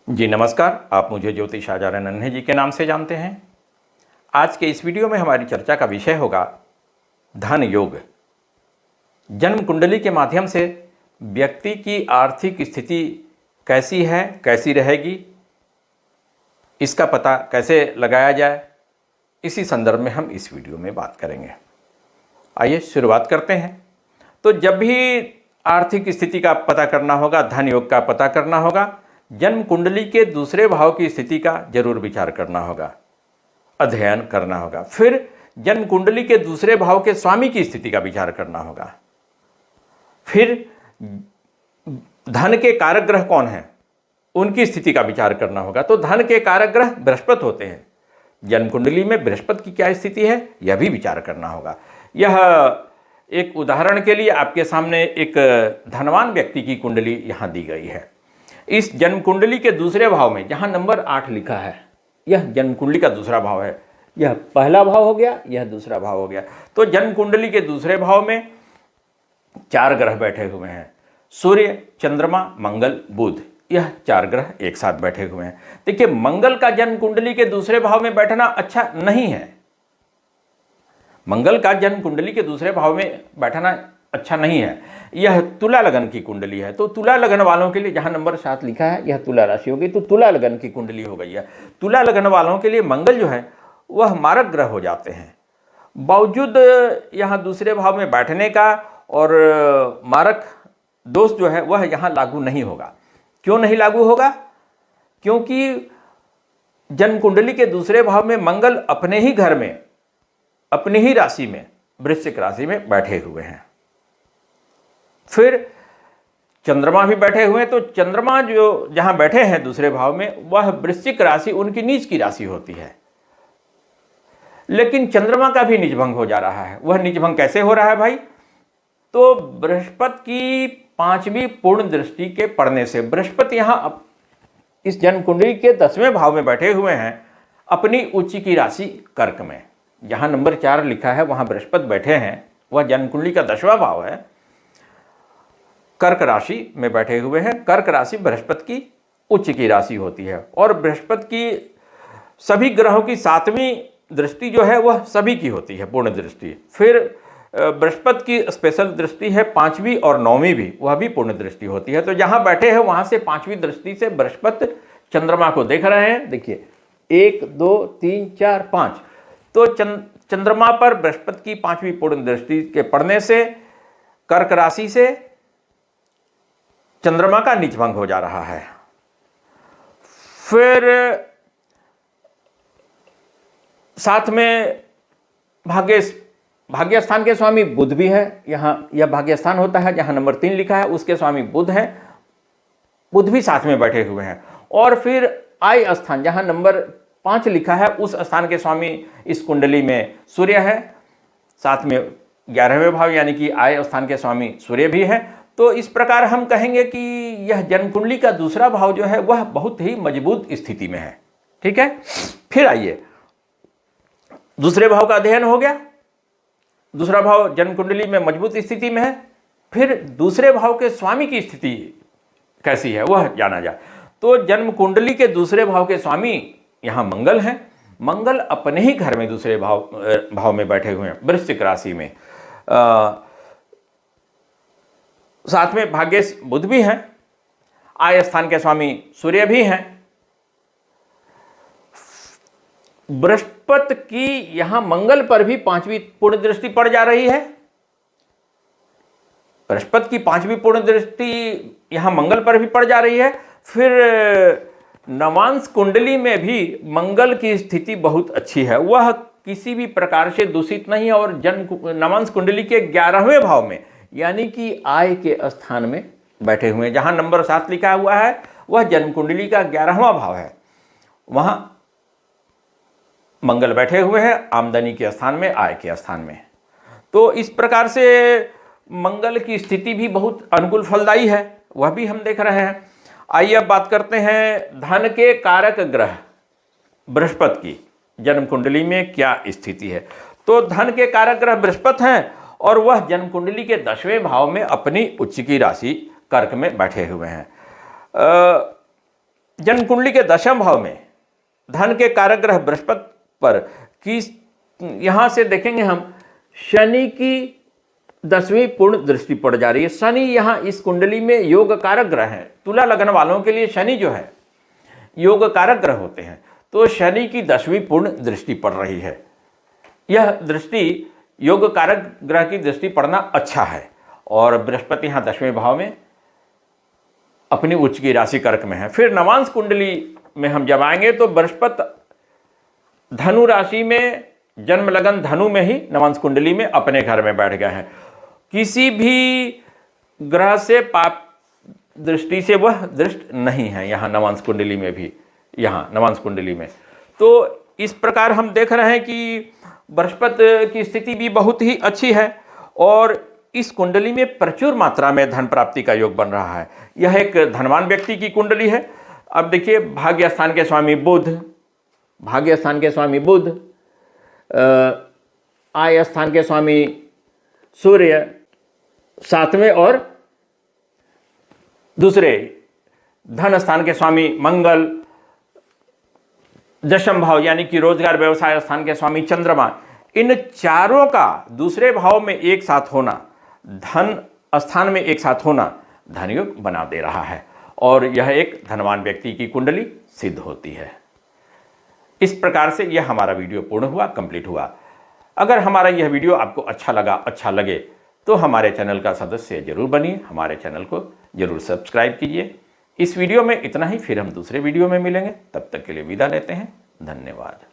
जी नमस्कार। आप मुझे ज्योतिष आचार्य नन्हे जी के नाम से जानते हैं। आज के इस वीडियो में हमारी चर्चा का विषय होगा धन योग। जन्म कुंडली के माध्यम से व्यक्ति की आर्थिक स्थिति कैसी है, कैसी रहेगी, इसका पता कैसे लगाया जाए, इसी संदर्भ में हम इस वीडियो में बात करेंगे। आइए शुरुआत करते हैं। तो जब भी आर्थिक स्थिति का पता करना होगा, धन योग का पता करना होगा, जन्म कुंडली के दूसरे भाव की स्थिति का जरूर विचार करना होगा, अध्ययन करना होगा। फिर जन्म कुंडली के दूसरे भाव के स्वामी की स्थिति का विचार करना होगा। फिर धन के कारक ग्रह कौन है, उनकी स्थिति का विचार करना होगा। तो धन के कारक ग्रह बृहस्पति होते हैं। जन्म कुंडली में बृहस्पति की क्या स्थिति है, यह भी विचार करना होगा। यह एक उदाहरण के लिए आपके सामने एक धनवान व्यक्ति की कुंडली यहाँ दी गई है। इस जन्म कुंडली के दूसरे भाव में जहां नंबर 8 लिखा है, यह जन्म कुंडली का दूसरा भाव है। यह पहला भाव हो गया, यह दूसरा भाव हो गया। तो जन्म कुंडली के दूसरे भाव में 4 ग्रह बैठे हुए हैं, सूर्य, चंद्रमा, मंगल, बुध। यह 4 ग्रह एक साथ बैठे हुए हैं। देखिए, मंगल का जन्म कुंडली के दूसरे भाव में बैठना अच्छा नहीं है। मंगल का जन्म कुंडली के दूसरे भाव में बैठना अच्छा नहीं है। यह तुला लगन की कुंडली है। तो तुला लगन वालों के लिए जहां नंबर 7 लिखा है, यह तुला राशि होगी। तो तुला लगन की कुंडली हो गई है। तुला लगन वालों के लिए मंगल जो है वह मारक ग्रह हो जाते हैं। बावजूद यहाँ दूसरे भाव में बैठने का और मारक दोष जो है वह यहाँ लागू नहीं होगा। क्यों नहीं लागू होगा? क्योंकि जन्म कुंडली के दूसरे भाव में मंगल अपने ही घर में, अपनी ही राशि में, वृश्चिक राशि में बैठे हुए हैं। फिर चंद्रमा भी बैठे हुए हैं। तो चंद्रमा जो जहां बैठे हैं दूसरे भाव में, वह वृश्चिक राशि उनकी नीच की राशि होती है। लेकिन चंद्रमा का भी नीचभंग हो जा रहा है। वह नीचभंग कैसे हो रहा है भाई? तो बृहस्पति की 5वीं पूर्ण दृष्टि के पड़ने से, बृहस्पति यहां इस जन्म कुंडली के 10वें भाव में बैठे हुए हैं, अपनी उच्च की राशि कर्क में। जहां नंबर 4 लिखा है वहां बृहस्पति बैठे हैं, वह जन्म कुंडली का 10वां भाव है। कर्क राशि में बैठे हुए हैं। कर्क राशि बृहस्पति की उच्च की राशि होती है। और बृहस्पति की सभी ग्रहों की 7वीं दृष्टि जो है वह सभी की होती है, पूर्ण दृष्टि। फिर बृहस्पति की स्पेशल दृष्टि है 5वीं और 9वीं भी, वह भी पूर्ण दृष्टि होती है। तो जहां बैठे हैं वहां से 5वीं दृष्टि से बृहस्पति चंद्रमा को देख रहे हैं। देखिए 1 2 3 4 5। तो चंद्रमा पर बृहस्पति की 5वीं पूर्ण दृष्टि के पड़ने से कर्क राशि से चंद्रमा का नीचभंग हो जा रहा है। फिर साथ में भाग्य स्थान के स्वामी बुध भी है। यहां यह भाग्य स्थान होता है जहां नंबर 3 लिखा है, उसके स्वामी बुध है। बुध भी साथ में बैठे हुए हैं। और फिर आय स्थान जहां नंबर 5 लिखा है, उस स्थान के स्वामी इस कुंडली में सूर्य है। साथ में 11वें भाव यानी कि आय स्थान के स्वामी सूर्य भी है। तो इस प्रकार हम कहेंगे कि यह जन्म कुंडली का दूसरा भाव जो है वह बहुत ही मजबूत स्थिति में है। ठीक है। फिर आइए, दूसरे भाव का अध्ययन हो गया। दूसरा भाव जन्म कुंडली में मजबूत स्थिति में है। फिर दूसरे भाव के स्वामी की स्थिति कैसी है वह जाना जाए। तो जन्म कुंडली के दूसरे भाव के स्वामी यहां मंगल हैं। मंगल अपने ही घर में दूसरे भाव में बैठे हुए हैं, वृश्चिक राशि में। साथ में भाग्य बुध भी हैं। आय स्थान के स्वामी सूर्य भी हैं। बृहस्पति की यहां मंगल पर भी 5वीं पूर्ण दृष्टि पड़ जा रही है। बृहस्पति की 5वीं पूर्ण दृष्टि यहां मंगल पर भी पड़ जा रही है। फिर नवांश कुंडली में भी मंगल की स्थिति बहुत अच्छी है, वह किसी भी प्रकार से दूषित नहीं है। और नवांश कुंडली के 11वें भाव में यानी कि आय के स्थान में बैठे हुए हैं। जहां नंबर 7 लिखा हुआ है वह जन्म कुंडली का 11वां भाव है, वहां मंगल बैठे हुए हैं, आमदनी के स्थान में, आय के स्थान में। तो इस प्रकार से मंगल की स्थिति भी बहुत अनुकूल फलदायी है, वह भी हम देख रहे हैं। आइए अब बात करते हैं धन के कारक ग्रह बृहस्पति की जन्म कुंडली में क्या स्थिति है। तो धन के कारक ग्रह बृहस्पति हैं और वह जन्म कुंडली के 10वें भाव में अपनी उच्च की राशि कर्क में बैठे हुए हैं। जन्म कुंडली के दशम भाव में धन के कारक ग्रह बृहस्पति पर कि यहां से देखेंगे हम शनि की 10वीं पूर्ण दृष्टि पड़ जा रही है। शनि यहां इस कुंडली में योग कारक ग्रह है। तुला लग्न वालों के लिए शनि जो है योग कारक ग्रह होते हैं, तो शनि की 10वीं पूर्ण दृष्टि पड़ रही है। यह दृष्टि योग कारक ग्रह की दृष्टि पड़ना अच्छा है। और बृहस्पति यहां 10वें भाव में अपनी उच्च की राशि कर्क में है। फिर नवांश कुंडली में हम जब आएंगे तो बृहस्पति धनु राशि में, जन्म लगन धनु में ही नवांश कुंडली में अपने घर में बैठ गए हैं। किसी भी ग्रह से पाप दृष्टि से वह दृष्ट नहीं है यहाँ नवांश कुंडली में भी, यहाँ नवांश कुंडली में। तो इस प्रकार हम देख रहे हैं कि बृहस्पति की स्थिति भी बहुत ही अच्छी है और इस कुंडली में प्रचुर मात्रा में धन प्राप्ति का योग बन रहा है। यह एक धनवान व्यक्ति की कुंडली है। अब देखिए, भाग्य स्थान के स्वामी बुध, भाग्य स्थान के स्वामी बुध, आय स्थान के स्वामी सूर्य, 7वें और दूसरे धन स्थान के स्वामी मंगल, दशम भाव यानी कि रोजगार व्यवसाय स्थान के स्वामी चंद्रमा, इन चारों का दूसरे भाव में एक साथ होना, धन स्थान में एक साथ होना धन योग बना दे रहा है और यह एक धनवान व्यक्ति की कुंडली सिद्ध होती है। इस प्रकार से यह हमारा वीडियो पूर्ण हुआ, कंप्लीट हुआ। अगर हमारा यह वीडियो आपको अच्छा लगा, अच्छा लगे तो हमारे चैनल का सदस्य जरूर बनिए, हमारे चैनल को जरूर सब्सक्राइब कीजिए। इस वीडियो में इतना ही, फिर हम दूसरे वीडियो में मिलेंगे। तब तक के लिए विदा लेते हैं। धन्यवाद।